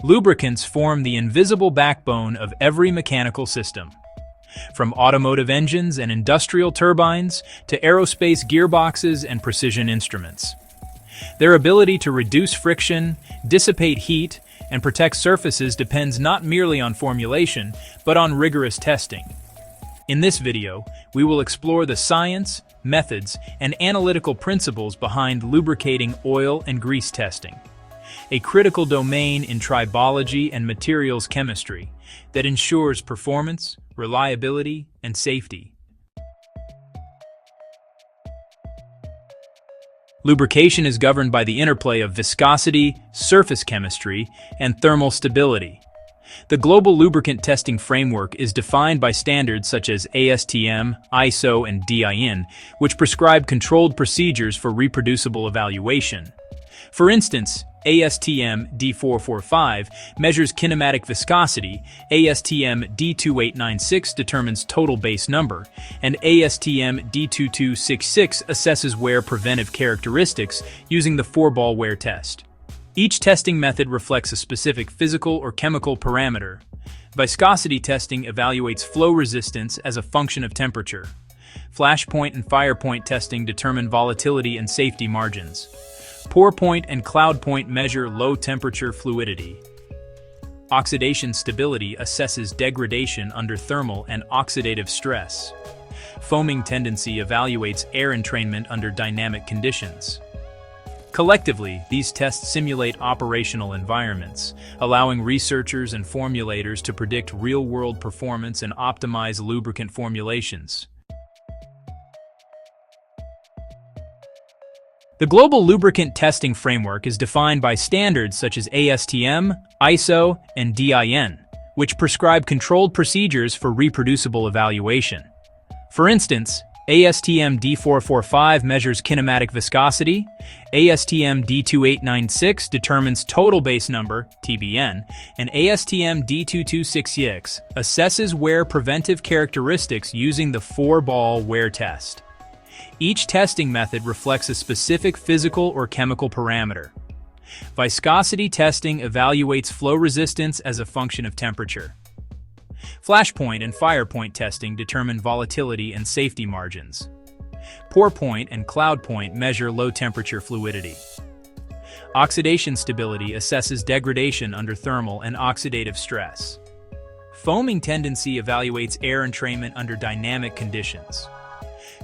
Lubricants form the invisible backbone of every mechanical system. From automotive engines and industrial turbines to aerospace gearboxes and precision instruments. Their ability to reduce friction, dissipate heat, and protect surfaces depends not merely on formulation, but on rigorous testing. In this video, we will explore the science, methods, and analytical principles behind lubricating oil and grease testing, a critical domain in tribology and materials chemistry that ensures performance, reliability, and safety. Lubrication is governed by the interplay of viscosity, surface chemistry, and thermal stability. The global lubricant testing framework is defined by standards such as ASTM, ISO, and DIN, which prescribe controlled procedures for reproducible evaluation. For instance, ASTM D445 measures kinematic viscosity, ASTM D2896 determines total base number, and ASTM D2266 assesses wear preventive characteristics using the 4-ball wear test. Each testing method reflects a specific physical or chemical parameter. Viscosity testing evaluates flow resistance as a function of temperature. Flashpoint and firepoint testing determine volatility and safety margins. Pour point and cloud point measure low-temperature fluidity. Oxidation stability assesses degradation under thermal and oxidative stress. Foaming tendency evaluates air entrainment under dynamic conditions. Collectively, these tests simulate operational environments, allowing researchers and formulators to predict real-world performance and optimize lubricant formulations. The global lubricant testing framework is defined by standards such as ASTM, ISO, and DIN, which prescribe controlled procedures for reproducible evaluation. For instance, ASTM D445 measures kinematic viscosity, ASTM D2896 determines total base number, TBN, and ASTM D2266 assesses wear preventive characteristics using the 4-ball wear test. Each testing method reflects a specific physical or chemical parameter. Viscosity testing evaluates flow resistance as a function of temperature. Flashpoint and firepoint testing determine volatility and safety margins. Pour point and cloud point measure low-temperature fluidity. Oxidation stability assesses degradation under thermal and oxidative stress. Foaming tendency evaluates air entrainment under dynamic conditions.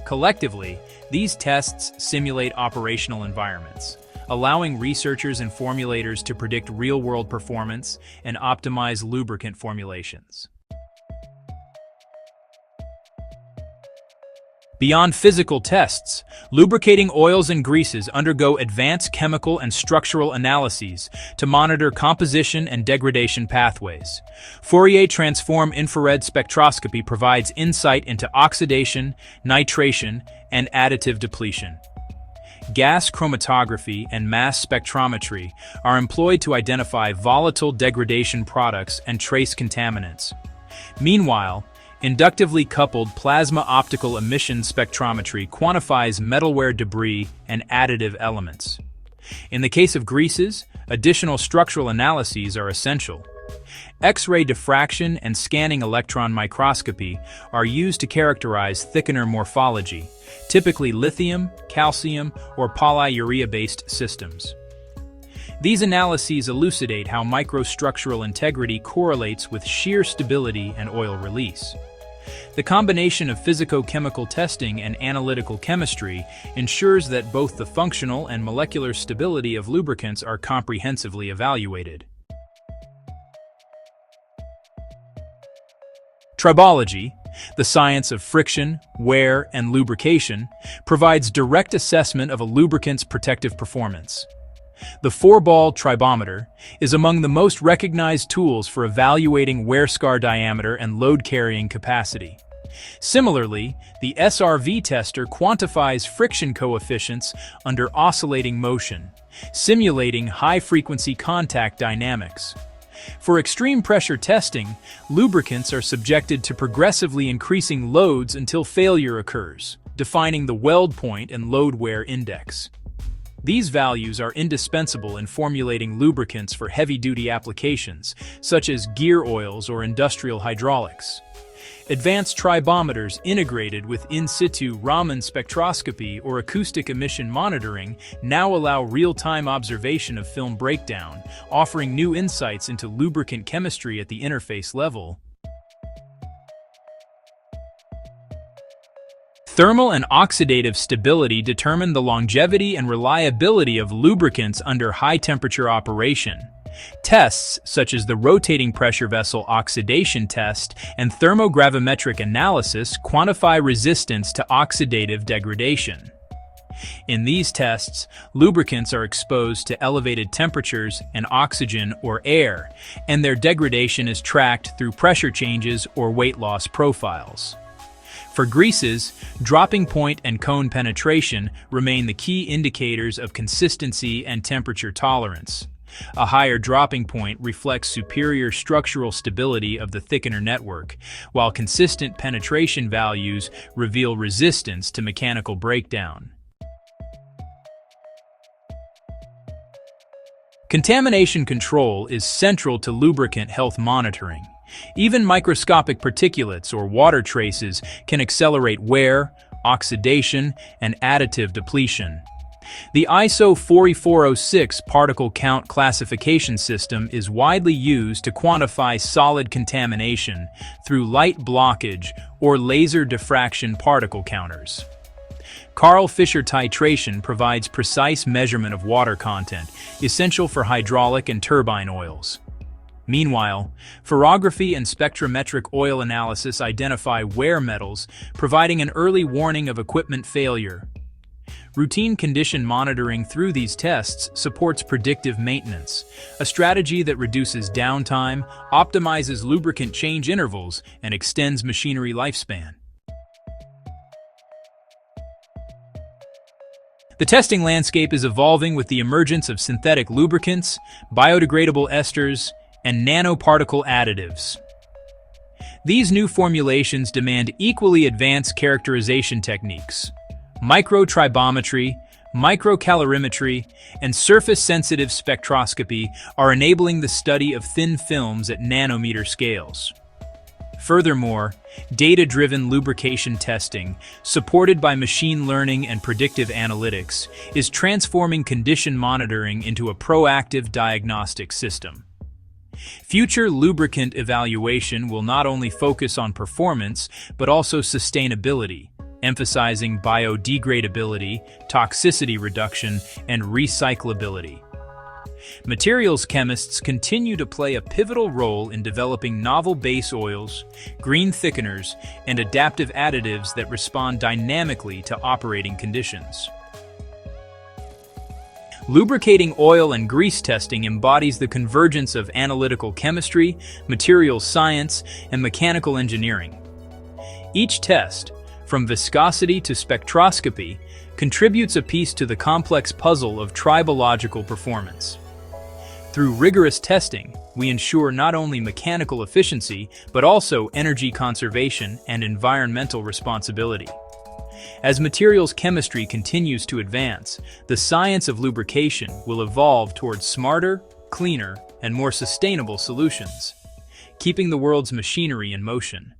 Collectively, these tests simulate operational environments, allowing researchers and formulators to predict real-world performance and optimize lubricant formulations. Beyond physical tests, lubricating oils and greases undergo advanced chemical and structural analyses to monitor composition and degradation pathways. Fourier transform infrared spectroscopy provides insight into oxidation, nitration, and additive depletion. Gas chromatography and mass spectrometry are employed to identify volatile degradation products and trace contaminants. Meanwhile, inductively coupled plasma optical emission spectrometry quantifies metalware debris and additive elements. In the case of greases, additional structural analyses are essential. X-ray diffraction and scanning electron microscopy are used to characterize thickener morphology, typically lithium, calcium, or polyurea-based systems. These analyses elucidate how microstructural integrity correlates with shear stability and oil release. The combination of physico-chemical testing and analytical chemistry ensures that both the functional and molecular stability of lubricants are comprehensively evaluated. Tribology, the science of friction, wear, and lubrication, provides direct assessment of a lubricant's protective performance. The 4-ball tribometer is among the most recognized tools for evaluating wear scar diameter and load-carrying capacity. Similarly, the SRV tester quantifies friction coefficients under oscillating motion, simulating high-frequency contact dynamics. For extreme pressure testing, lubricants are subjected to progressively increasing loads until failure occurs, defining the weld point and load wear index. These values are indispensable in formulating lubricants for heavy-duty applications, such as gear oils or industrial hydraulics. Advanced tribometers integrated with in-situ Raman spectroscopy or acoustic emission monitoring now allow real-time observation of film breakdown, offering new insights into lubricant chemistry at the interface level. Thermal and oxidative stability determine the longevity and reliability of lubricants under high-temperature operation. Tests such as the rotating pressure vessel oxidation test and thermogravimetric analysis quantify resistance to oxidative degradation. In these tests, lubricants are exposed to elevated temperatures and oxygen or air, and their degradation is tracked through pressure changes or weight loss profiles. For greases, dropping point and cone penetration remain the key indicators of consistency and temperature tolerance. A higher dropping point reflects superior structural stability of the thickener network, while consistent penetration values reveal resistance to mechanical breakdown. Contamination control is central to lubricant health monitoring. Even microscopic particulates or water traces can accelerate wear, oxidation, and additive depletion. The ISO 4406 particle count classification system is widely used to quantify solid contamination through light blockage or laser diffraction particle counters. Karl Fischer titration provides precise measurement of water content, essential for hydraulic and turbine oils. Meanwhile, ferrography and spectrometric oil analysis identify wear metals, providing an early warning of equipment failure. Routine condition monitoring through these tests supports predictive maintenance, a strategy that reduces downtime, optimizes lubricant change intervals, and extends machinery lifespan. The testing landscape is evolving with the emergence of synthetic lubricants, biodegradable esters, and nanoparticle additives. These new formulations demand equally advanced characterization techniques. Microtribometry, microcalorimetry, and surface-sensitive spectroscopy are enabling the study of thin films at nanometer scales. Furthermore, data-driven lubrication testing, supported by machine learning and predictive analytics, is transforming condition monitoring into a proactive diagnostic system. Future lubricant evaluation will not only focus on performance, but also sustainability, emphasizing biodegradability, toxicity reduction, and recyclability. Materials chemists continue to play a pivotal role in developing novel base oils, green thickeners, and adaptive additives that respond dynamically to operating conditions. Lubricating oil and grease testing embodies the convergence of analytical chemistry, materials science, and mechanical engineering. Each test, from viscosity to spectroscopy, contributes a piece to the complex puzzle of tribological performance. Through rigorous testing, we ensure not only mechanical efficiency, but also energy conservation and environmental responsibility. As materials chemistry continues to advance, the science of lubrication will evolve towards smarter, cleaner, and more sustainable solutions, keeping the world's machinery in motion.